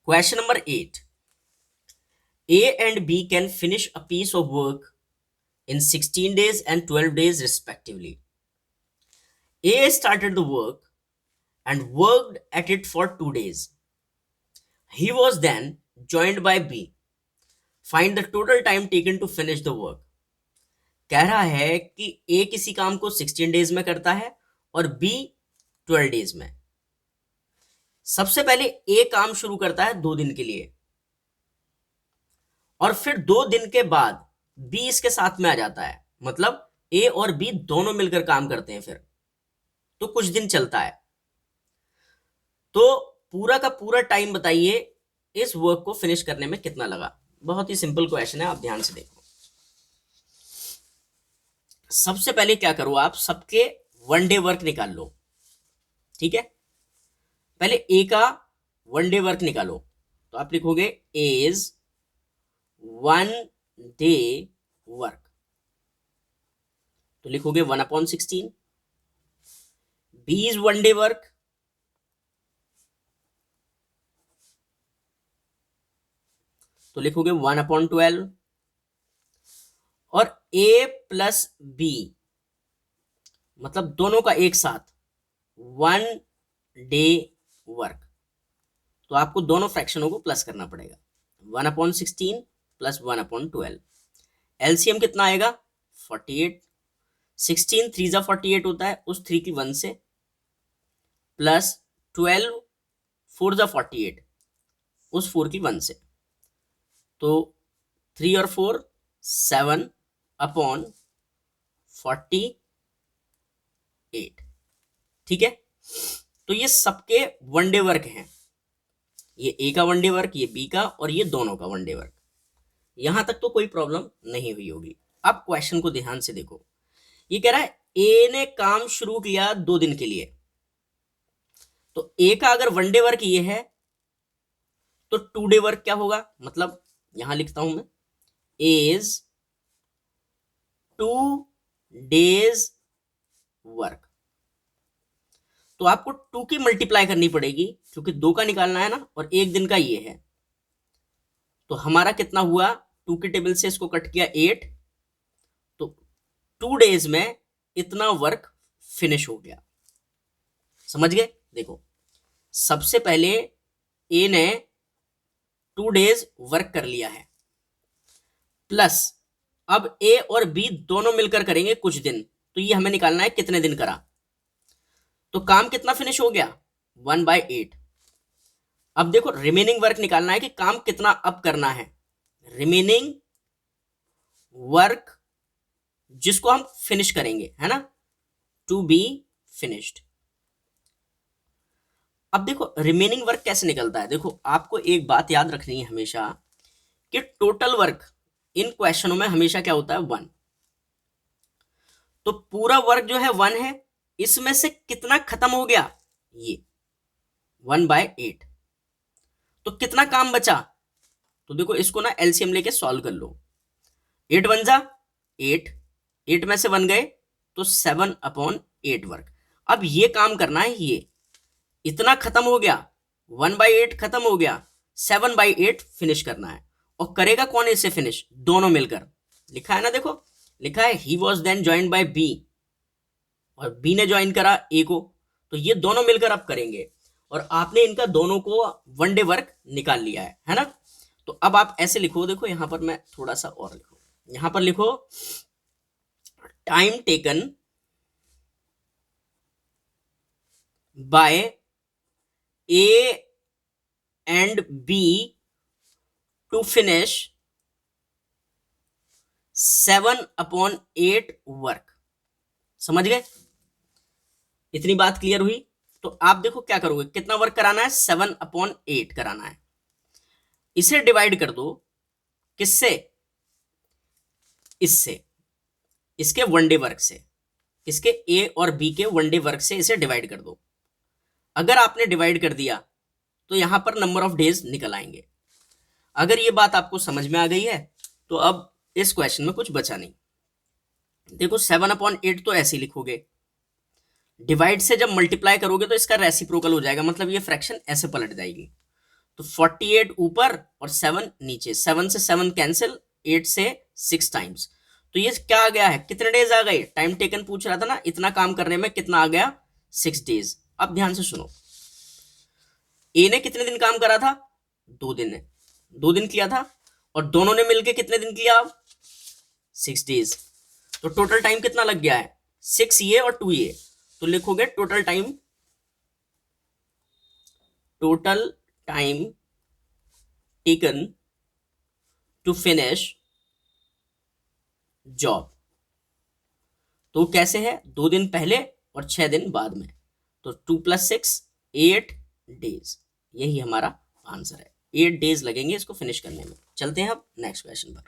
Question number 8. A and B can finish a piece of work in 16 days and 12 days respectively. A started the work and worked at it for 2 days. He was then joined by B. Find the total time taken to finish the work. कह रहा है कि A किसी काम को 16 days में करता है और B 12 डेज में। सबसे पहले A काम शुरू करता है 2 दिन के लिए और फिर 2 दिन के बाद B इसके साथ में आ जाता है, मतलब A और B दोनों मिलकर काम करते हैं फिर, तो कुछ दिन चलता है। तो पूरा का पूरा टाइम बताइए इस वर्क को फिनिश करने में कितना लगा। बहुत ही सिंपल क्वेश्चन है, आप ध्यान से देखो। सबसे पहले क्या करो, आप सबके 1 डे वर्क निकाल लो, ठीक है। पहले ए का 1 डे वर्क निकालो, तो आप लिखोगे इज 1 डे वर्क, तो लिखोगे 1/16। बी इज 1 डे वर्क, तो लिखोगे 1/12। और ए प्लस बी मतलब दोनों का एक साथ 1 डे वर्क, तो आपको दोनों फ्रैक्शनों को प्लस करना पड़ेगा। 1/16 प्लस 1/12, एलसीएम कितना आएगा 48। 16 3 जा 48 होता है, उस 3 की 1 से, प्लस 12 4 जा 48 उस 4 की 1 से, तो 3 और 4 7/48, ठीक है। तो ये सबके 1 डे वर्क हैं, ये ए का 1 डे वर्क, ये बी का, और ये दोनों का 1 डे वर्क। यहां तक तो कोई प्रॉब्लम नहीं हुई होगी। अब क्वेश्चन को ध्यान से देखो, ये कह रहा है ए ने काम शुरू किया 2 दिन के लिए, तो ए का अगर 1 डे वर्क ये है तो 2 डे वर्क क्या होगा, मतलब यहां लिखता हूं मैं इज 2 डेज वर्क। तो आपको 2 की मल्टीप्लाई करनी पड़ेगी क्योंकि 2 का निकालना है ना, और 1 दिन का ये है, तो हमारा कितना हुआ, 2 के टेबल से इसको कट किया 8, तो 2 डेज में इतना वर्क फिनिश हो गया। समझ गए? देखो सबसे पहले ए ने 2 डेज वर्क कर लिया है, प्लस अब ए और बी दोनों मिलकर करेंगे कुछ दिन, तो ये हमें निकालना है कितने दिन करा। तो काम कितना फिनिश हो गया 1/8। अब देखो रिमेनिंग वर्क निकालना है कि काम कितना अब करना है, रिमेनिंग वर्क जिसको हम फिनिश करेंगे, है ना, टू बी फिनिश्ड। अब देखो रिमेनिंग वर्क कैसे निकलता है, देखो आपको एक बात याद रखनी है हमेशा कि टोटल वर्क इन क्वेश्चनों में हमेशा क्या होता है 1। तो पूरा वर्क जो है 1 है, इसमें से कितना खत्म हो गया, ये 1/8। तो कितना काम बचा, तो देखो इसको ना एलसीएम लेके सॉल्व कर लो। 8 1 जा 8, 8 में से 1 गए तो 7/8 वर्क। अब ये काम करना है, ये इतना खत्म हो गया, 1/8 खत्म हो गया, 7/8 फिनिश करना है। और करेगा कौन इसे फिनिश, दोनों मिलकर। लिखा है ना, देखो लिखा है he was then joined by B, और बी ने ज्वाइन करा ए को, तो ये दोनों मिलकर अब करेंगे, और आपने इनका दोनों को 1 डे वर्क निकाल लिया है ना। तो अब आप ऐसे लिखो, देखो यहां पर मैं थोड़ा सा और लिखो, यहां पर लिखो time taken by A and B to finish 7/8 work. समझ गए? इतनी बात क्लियर हुई? तो आप देखो क्या करोगे, कितना वर्क कराना है, 7/8 कराना है। इसे डिवाइड कर दो किससे, इससे, इसके 1 डे वर्क से, इसके ए और बी के 1 डे वर्क से इसे डिवाइड कर दो। अगर आपने डिवाइड कर दिया तो यहां पर नंबर ऑफ डेज निकल आएंगे। अगर ये बात आपको समझ में आ गई है तो अब इस क्वेश्चन में कुछ बचा नहीं। देखो 7/8 तो ऐसे ही लिखोगे, डिवाइड से जब मल्टीप्लाई करोगे तो इसका रेसिप्रोकल हो जाएगा, मतलब ये फ्रैक्शन ऐसे पलट जाएगी। तो 48 ऊपर और 7 नीचे, 7 से 7 कैंसिल, 8 से 6 टाइम्स। तो ये क्या आ गया है, कितने डेज आ गए, टाइम टेकन पूछ रहा था ना, इतना काम करने में कितना आ गया, 6 डेज। अब ध्यान से सुनो, ए ने कितने दिन काम करा था, 2 दिन ने, 2 दिन किया था, और दोनों ने मिलके कितने दिन किया, अब 6 डेज। तो टोटल टाइम कितना लग गया है, 6 ये और 2 ये। तो लिखोगे total time taken to finish job. तो कैसे है, 2 दिन पहले और 6 दिन बाद में, तो 2 + 6 8 डेज। यही हमारा आंसर है, 8 डेज लगेंगे इसको फिनिश करने में। चलते हैं अब नेक्स्ट क्वेश्चन पर।